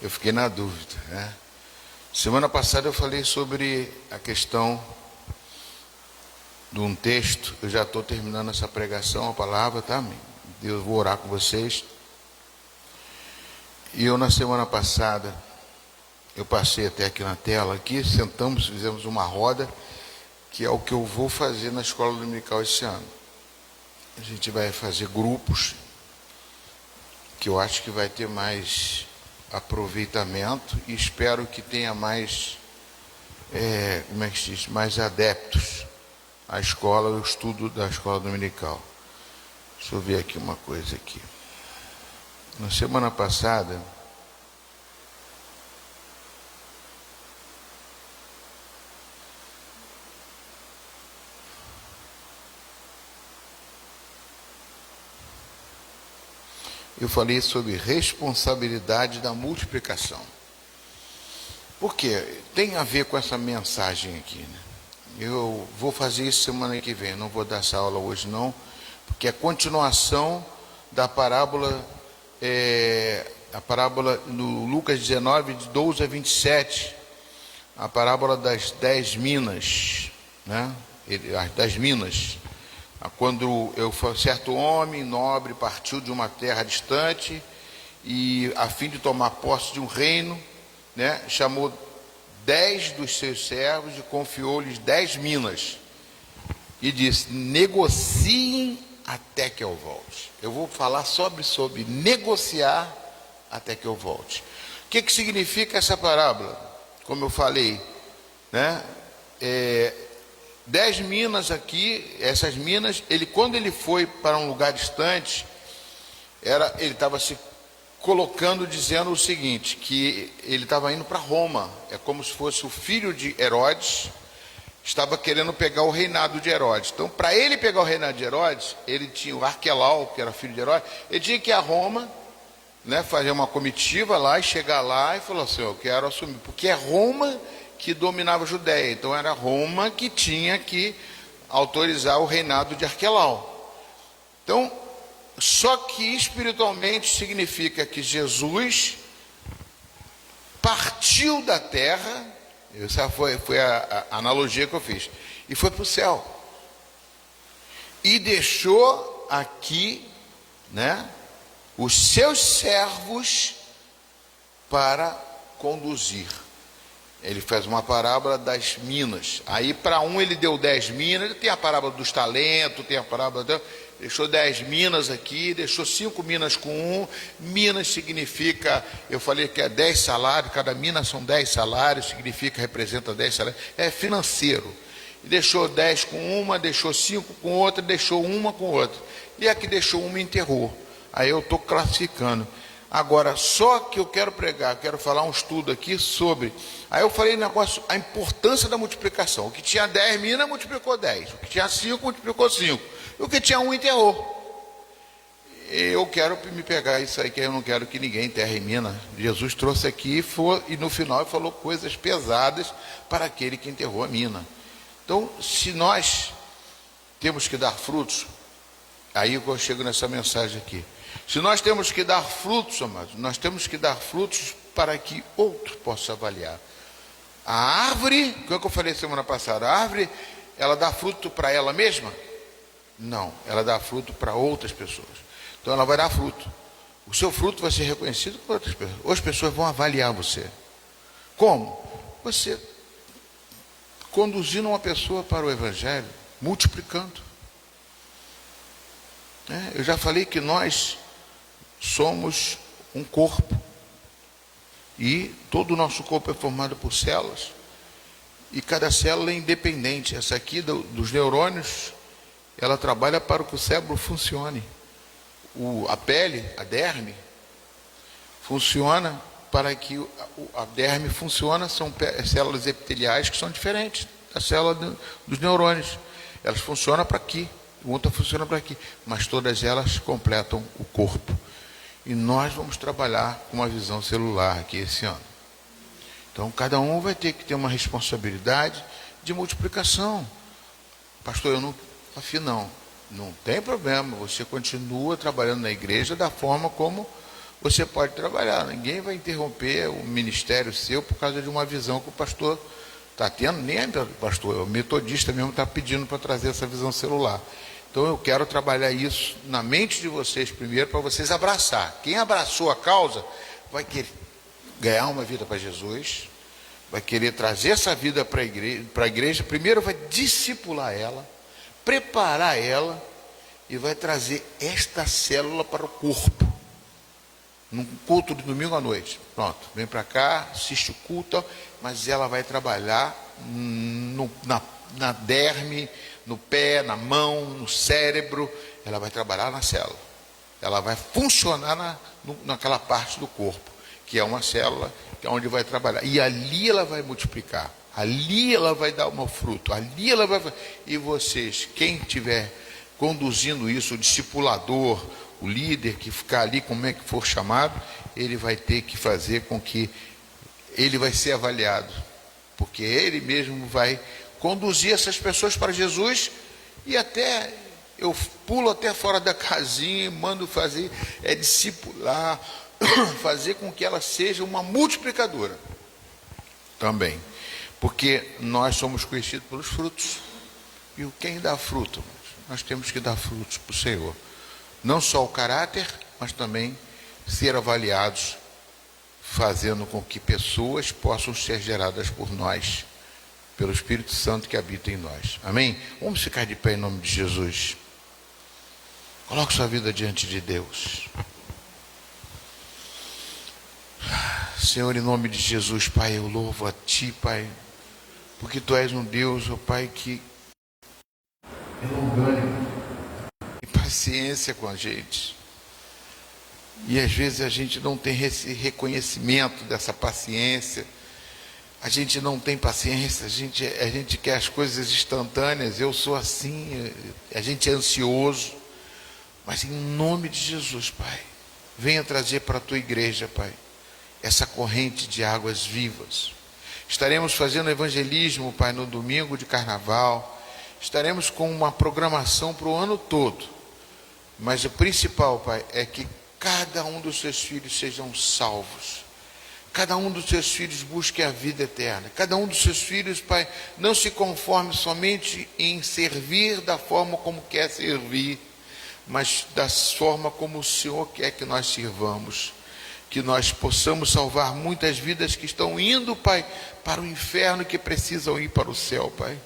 eu fiquei na dúvida, né? Semana passada eu falei sobre a questão de um texto. Eu já estou terminando essa pregação, a palavra, tá? Deus, vou orar com vocês. E eu na semana passada, eu passei até aqui na tela, aqui, sentamos, fizemos uma roda, que é o que eu vou fazer na escola dominical esse ano. A gente vai fazer grupos, que eu acho que vai ter mais aproveitamento, e espero que tenha mais, como é que se diz, mais adeptos à escola, ao estudo da escola dominical. Deixa eu ver aqui uma coisa aqui. Na semana passada, eu falei sobre responsabilidade da multiplicação. Por quê? Tem a ver com essa mensagem aqui, né? Eu vou fazer isso semana que vem, não vou dar essa aula hoje não, porque é a continuação da parábola, a parábola no Lucas 19, de 12 a 27, a parábola das 10 minas, né? As 10 minas. Quando certo homem nobre partiu de uma terra distante e, a fim de tomar posse de um reino, né, chamou 10 dos seus servos e confiou-lhes 10 minas e disse: negociem até que eu volte. Eu vou falar sobre negociar até que eu volte. O que significa essa parábola? Como eu falei, né? 10 minas aqui, essas minas, quando ele foi para um lugar distante, ele estava se colocando, dizendo o seguinte, que ele estava indo para Roma. É como se fosse o filho de Herodes, estava querendo pegar o reinado de Herodes. Então, para ele pegar o reinado de Herodes, ele tinha o Arquelau, que era filho de Herodes, ele tinha que ir a Roma, né, fazer uma comitiva lá e chegar lá e falar assim: eu quero assumir, porque é Roma que dominava a Judéia, então era Roma que tinha que autorizar o reinado de Arquelau. Então, só que espiritualmente significa que Jesus partiu da terra, essa foi a analogia que eu fiz, e foi para o céu, e deixou aqui, né, os seus servos para conduzir. Ele faz uma parábola das minas. Aí para um ele deu 10 minas, tem a parábola dos talentos, tem a parábola, deixou 10 minas aqui, deixou 5 minas com um. Minas significa, eu falei que é 10 salários, cada mina são 10 salários, significa, representa 10 salários, é financeiro. E deixou 10 com uma, deixou 5 com outra, deixou uma com outra. E a que deixou uma enterrou. Aí eu estou classificando. Agora, só que eu quero pregar, quero falar um estudo aqui sobre... Aí eu falei negócio, a importância da multiplicação. O que tinha 10 minas multiplicou 10. O que tinha 5 multiplicou 5. E o que tinha 1 enterrou. Eu quero me pegar isso aí, que eu não quero que ninguém enterre mina. Jesus trouxe aqui e no final ele falou coisas pesadas para aquele que enterrou a mina. Então, se nós temos que dar frutos, aí eu chego nessa mensagem aqui. Se nós temos que dar frutos, amados, nós temos que dar frutos para que outro possa avaliar. A árvore, o que eu falei semana passada, a árvore, ela dá fruto para ela mesma? Não, ela dá fruto para outras pessoas. Então ela vai dar fruto. O seu fruto vai ser reconhecido por outras pessoas. As pessoas vão avaliar você. Como? Você conduzindo uma pessoa para o Evangelho, multiplicando. Eu já falei que nós somos um corpo. E todo o nosso corpo é formado por células. E cada célula é independente. Essa aqui dos neurônios, ela trabalha para que o cérebro funcione. A pele, a derme, funciona para que a derme funcione. São células epiteliais que são diferentes da célula dos neurônios. Elas funcionam para aqui, outra funciona para aqui, mas todas elas completam o corpo. E nós vamos trabalhar com uma visão celular aqui esse ano. Então, cada um vai ter que ter uma responsabilidade de multiplicação. Pastor, eu não afio, não tem problema. Você continua trabalhando na igreja da forma como você pode trabalhar. Ninguém vai interromper o ministério seu por causa de uma visão que o pastor está tendo. Nem o pastor, o metodista mesmo está pedindo para trazer essa visão celular. Então eu quero trabalhar isso na mente de vocês primeiro, para vocês abraçar. Quem abraçou a causa vai querer ganhar uma vida para Jesus, vai querer trazer essa vida para a igreja. Primeiro vai discipular ela, preparar ela e vai trazer esta célula para o corpo. Num culto de domingo à noite. Pronto, vem para cá, assiste o culto, mas ela vai trabalhar na derme, no pé, na mão, no cérebro. Ela vai trabalhar na célula. Ela vai funcionar naquela parte do corpo, que é uma célula, que é onde vai trabalhar. E ali ela vai multiplicar. Ali ela vai dar um fruto. Ali ela vai... E vocês, quem estiver conduzindo isso, o discipulador, o líder que ficar ali, como é que for chamado, ele vai ter que fazer com que ele vai ser avaliado. Porque ele mesmo vai conduzir essas pessoas para Jesus, e até eu pulo até fora da casinha, mando fazer, discipular, fazer com que ela seja uma multiplicadora também, porque nós somos conhecidos pelos frutos. E quem dá fruto? Nós temos que dar frutos para o Senhor, não só o caráter, mas também ser avaliados, fazendo com que pessoas possam ser geradas por nós, pelo Espírito Santo que habita em nós. Amém? Vamos ficar de pé em nome de Jesus. Coloque sua vida diante de Deus. Senhor, em nome de Jesus, Pai, eu louvo a Ti, Pai, porque Tu és um Deus, ó Pai, que é longânimo e paciência com a gente. E às vezes a gente não tem esse reconhecimento dessa paciência. A gente não tem paciência, a gente quer as coisas instantâneas. Eu sou assim, a gente é ansioso. Mas em nome de Jesus, Pai, venha trazer para a Tua igreja, Pai, essa corrente de águas vivas. Estaremos fazendo evangelismo, Pai, no domingo de carnaval. Estaremos com uma programação para o ano todo. Mas o principal, Pai, é que cada um dos Seus filhos sejam salvos. Cada um dos Seus filhos busque a vida eterna. Cada um dos Seus filhos, Pai, não se conforme somente em servir da forma como quer servir, mas da forma como o Senhor quer que nós sirvamos. Que nós possamos salvar muitas vidas que estão indo, Pai, para o inferno, que precisam ir para o céu, Pai.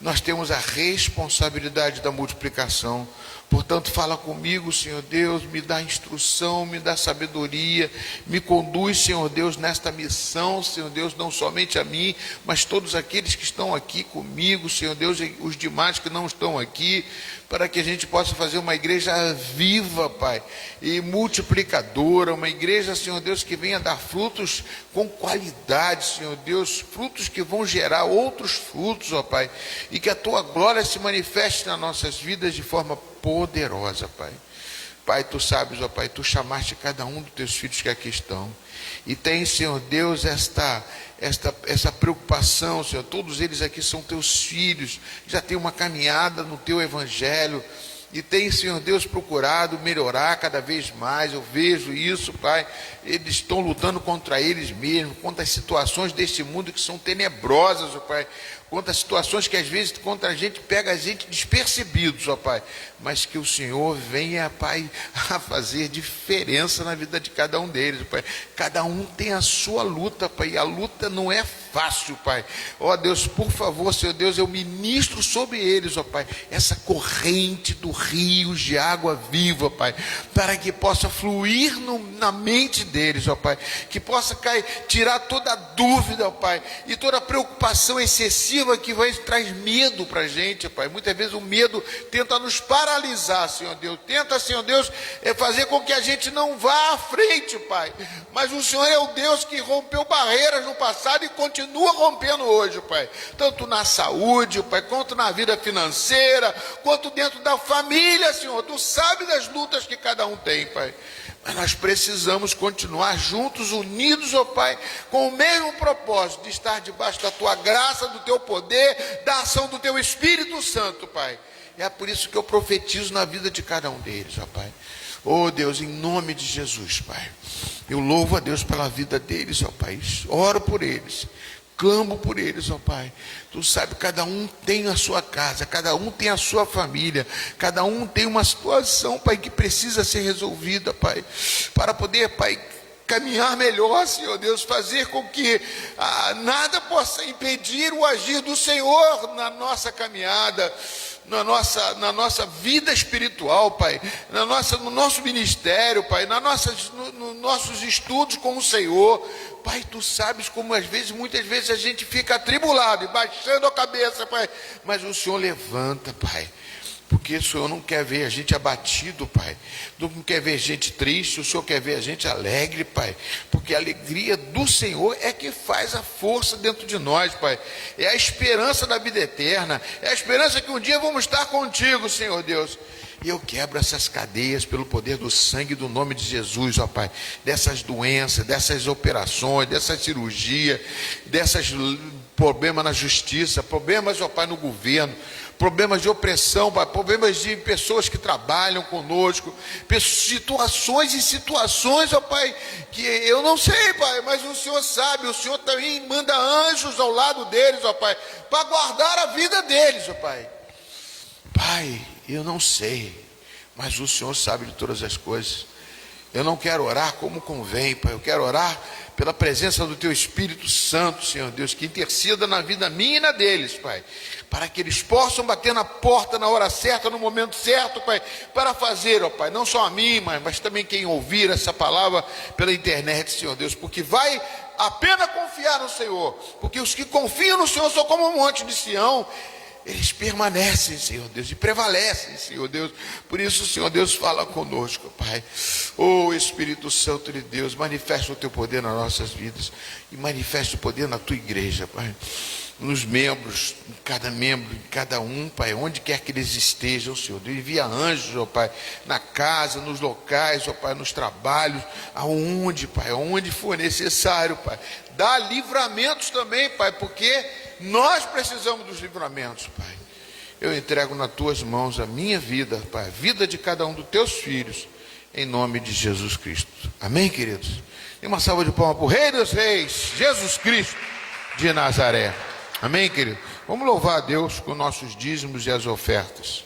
Nós temos a responsabilidade da multiplicação. Portanto, fala comigo, Senhor Deus, me dá instrução, me dá sabedoria, me conduz, Senhor Deus, nesta missão, Senhor Deus, não somente a mim, mas todos aqueles que estão aqui comigo, Senhor Deus, e os demais que não estão aqui, para que a gente possa fazer uma igreja viva, Pai, e multiplicadora, uma igreja, Senhor Deus, que venha dar frutos com qualidade, Senhor Deus, frutos que vão gerar outros frutos, ó Pai, e que a Tua glória se manifeste nas nossas vidas de forma poderosa, Pai. Pai, tu sabes, ó Pai, tu chamaste cada um dos teus filhos que aqui estão. E tem, Senhor Deus, essa preocupação, Senhor. Todos eles aqui são teus filhos, já tem uma caminhada no teu evangelho. E tem, Senhor Deus, procurado melhorar cada vez mais. Eu vejo isso, Pai. Eles estão lutando contra eles mesmos, contra as situações deste mundo que são tenebrosas, ó Pai. Contra as situações que às vezes contra a gente pega a gente despercebidos, ó Pai. Mas que o Senhor venha, Pai, a fazer diferença na vida de cada um deles, Pai. Cada um tem a sua luta, Pai. E a luta não é fácil, Pai. Ó Deus, por favor, Senhor Deus, eu ministro sobre eles, ó Pai, essa corrente do rio de água viva, Pai, para que possa fluir na mente deles, ó Pai, que possa tirar toda a dúvida, ó Pai, e toda a preocupação excessiva que traz medo para a gente, ó Pai. Muitas vezes o medo tenta nos paralisar, Senhor Deus, tenta, Senhor Deus, fazer com que a gente não vá à frente, Pai, mas o Senhor é o Deus que rompeu barreiras no passado e continua rompendo hoje, Pai, tanto na saúde, Pai, quanto na vida financeira, quanto dentro da família, Senhor. Tu sabe das lutas que cada um tem, Pai, mas nós precisamos continuar juntos, unidos, ó Pai, com o mesmo propósito de estar debaixo da Tua graça, do Teu poder, da ação do Teu Espírito Santo, Pai. É por isso que eu profetizo na vida de cada um deles, ó Pai. Oh Deus, em nome de Jesus, Pai, eu louvo a Deus pela vida deles, ó Pai, oro por eles, clamo por eles, ó Pai. Tu sabe, cada um tem a sua casa, cada um tem a sua família, cada um tem uma situação, Pai, que precisa ser resolvida, Pai, para poder, Pai, caminhar melhor, Senhor Deus, fazer com que nada possa impedir o agir do Senhor na nossa caminhada, na nossa vida espiritual, Pai, no nosso ministério, Pai, nos nossos estudos com o Senhor. Pai, Tu sabes como muitas vezes a gente fica atribulado e baixando a cabeça, Pai, mas o Senhor levanta, Pai, porque o Senhor não quer ver a gente abatido, Pai, não quer ver a gente triste, o Senhor quer ver a gente alegre, Pai, porque a alegria do Senhor é que faz a força dentro de nós, Pai, é a esperança da vida eterna, é a esperança que um dia vamos estar contigo, Senhor Deus. E eu quebro essas cadeias pelo poder do sangue do nome de Jesus, ó Pai, dessas doenças, dessas operações, dessa cirurgia, desses problemas na justiça, problemas, ó Pai, no governo, problemas de opressão, Pai, problemas de pessoas que trabalham conosco, situações e situações, ó Pai, que eu não sei, Pai, mas o Senhor sabe, o Senhor também manda anjos ao lado deles, ó Pai, para guardar a vida deles, ó Pai. Pai, eu não sei, mas o Senhor sabe de todas as coisas. Eu não quero orar como convém, Pai, eu quero orar pela presença do Teu Espírito Santo, Senhor Deus, que interceda na vida minha e na deles, Pai, para que eles possam bater na porta na hora certa, no momento certo, Pai, para fazer, ó Pai, não só a mim, mas também quem ouvir essa palavra pela internet, Senhor Deus, porque vai a pena confiar no Senhor, porque os que confiam no Senhor são como um monte de Sião, eles permanecem, Senhor Deus, e prevalecem, Senhor Deus. Por isso, Senhor Deus, fala conosco, Pai. Oh Espírito Santo de Deus, manifesta o Teu poder nas nossas vidas e manifesta o poder na Tua igreja, Pai, nos membros, em cada membro, em cada um, Pai, onde quer que eles estejam, Senhor Deus, envia anjos, ó Pai, na casa, nos locais, ó Pai, nos trabalhos, aonde, Pai, aonde for necessário, Pai, dá livramentos também, Pai, porque nós precisamos dos livramentos, Pai. Eu entrego nas Tuas mãos a minha vida, Pai, a vida de cada um dos Teus filhos, em nome de Jesus Cristo. Amém, queridos? E uma salva de palmas para o Rei dos Reis, Jesus Cristo de Nazaré. Amém, querido? Vamos louvar a Deus com nossos dízimos e as ofertas.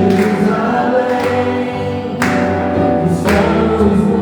Jerusalém, os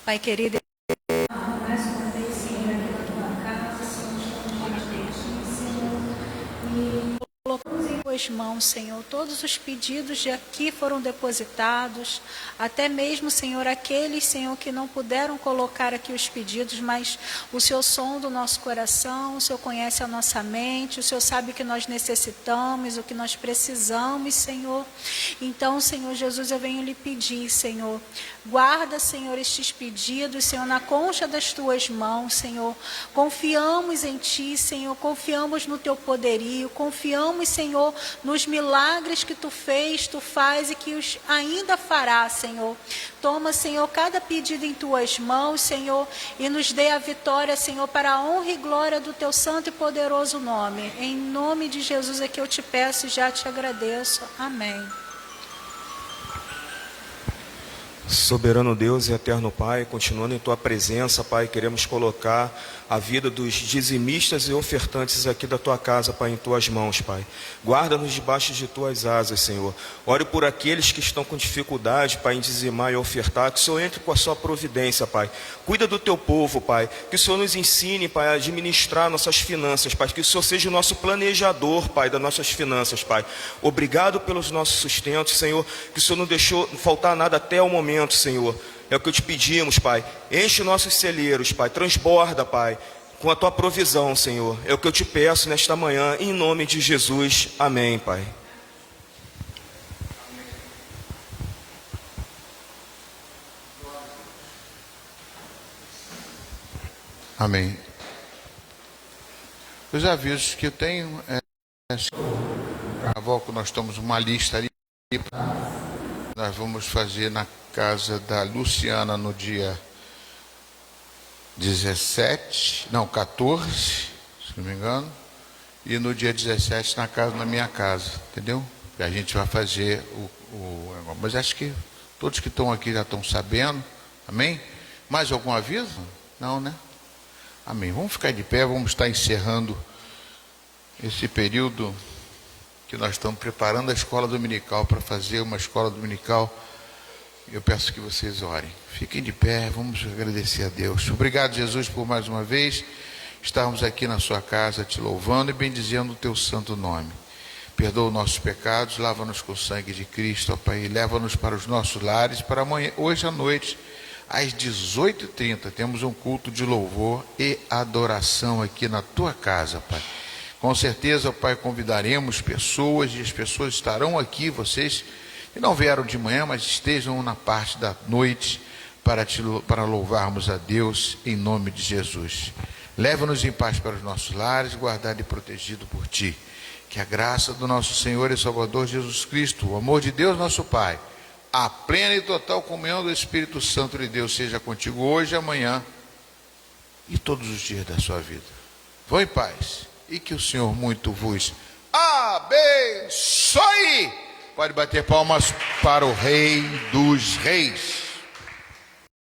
Pai querido, mais uma vez, Senhor, aqui na tua casa, Senhor, estamos diante, Senhor, e colocamos em tuas mãos, Senhor, todos os pedidos de aqui foram depositados, até mesmo, Senhor, aqueles, Senhor, que não puderam colocar aqui os pedidos, mas o Senhor sonda o nosso coração, o Senhor conhece a nossa mente, o Senhor sabe o que nós necessitamos, o que nós precisamos, Senhor. Então, Senhor Jesus, eu venho lhe pedir, Senhor, guarda, Senhor, estes pedidos, Senhor, na concha das tuas mãos, Senhor. Confiamos em ti, Senhor, confiamos no teu poderio, confiamos, Senhor, nos milagres que tu fez, tu faz e que os ainda fará, Senhor. Toma, Senhor, cada pedido em tuas mãos, Senhor, e nos dê a vitória, Senhor, para a honra e glória do teu santo e poderoso nome. Em nome de Jesus é que eu te peço e já te agradeço. Amém. Soberano Deus e eterno Pai, continuando em Tua presença, Pai, queremos colocar a vida dos dizimistas e ofertantes aqui da Tua casa, Pai, em Tuas mãos, Pai. Guarda-nos debaixo de Tuas asas, Senhor. Ore por aqueles que estão com dificuldade, Pai, em dizimar e ofertar, que o Senhor entre com a Sua providência, Pai. Cuida do Teu povo, Pai, que o Senhor nos ensine, Pai, a administrar nossas finanças, Pai, que o Senhor seja o nosso planejador, Pai, das nossas finanças, Pai. Obrigado pelos nossos sustentos, Senhor, que o Senhor não deixou faltar nada até o momento, Senhor. É o que te pedimos, Pai. Enche nossos celeiros, Pai. Transborda, Pai, com a tua provisão, Senhor. É o que eu te peço nesta manhã, em nome de Jesus. Amém, Pai. Amém. Os avisos que eu tenho carnaval, que nós estamos uma lista ali. Nós vamos fazer na casa da Luciana no dia 14, se não me engano, e no dia 17 na minha casa, entendeu? E a gente vai fazer mas acho que todos que estão aqui já estão sabendo, amém? Mais algum aviso? Não, né? Amém. Vamos ficar de pé, vamos estar encerrando esse período que nós estamos preparando a escola dominical para fazer uma escola dominical. Eu peço que vocês orem. Fiquem de pé, vamos agradecer a Deus. Obrigado, Jesus, por mais uma vez estarmos aqui na sua casa te louvando e bendizendo o teu santo nome. Perdoa os nossos pecados, lava-nos com o sangue de Cristo, ó Pai, e leva-nos para os nossos lares, para amanhã, hoje à noite, às 18h30, temos um culto de louvor e adoração aqui na tua casa, Pai. Com certeza, Pai, convidaremos pessoas e as pessoas estarão aqui, vocês que não vieram de manhã, mas estejam na parte da noite para louvarmos a Deus em nome de Jesus. Leva-nos em paz para os nossos lares, guardado e protegido por Ti. Que a graça do nosso Senhor e Salvador Jesus Cristo, o amor de Deus nosso Pai, a plena e total comunhão do Espírito Santo de Deus seja contigo hoje, amanhã e todos os dias da sua vida. Vão em paz. E que o Senhor muito vos abençoe. Pode bater palmas para o Rei dos Reis.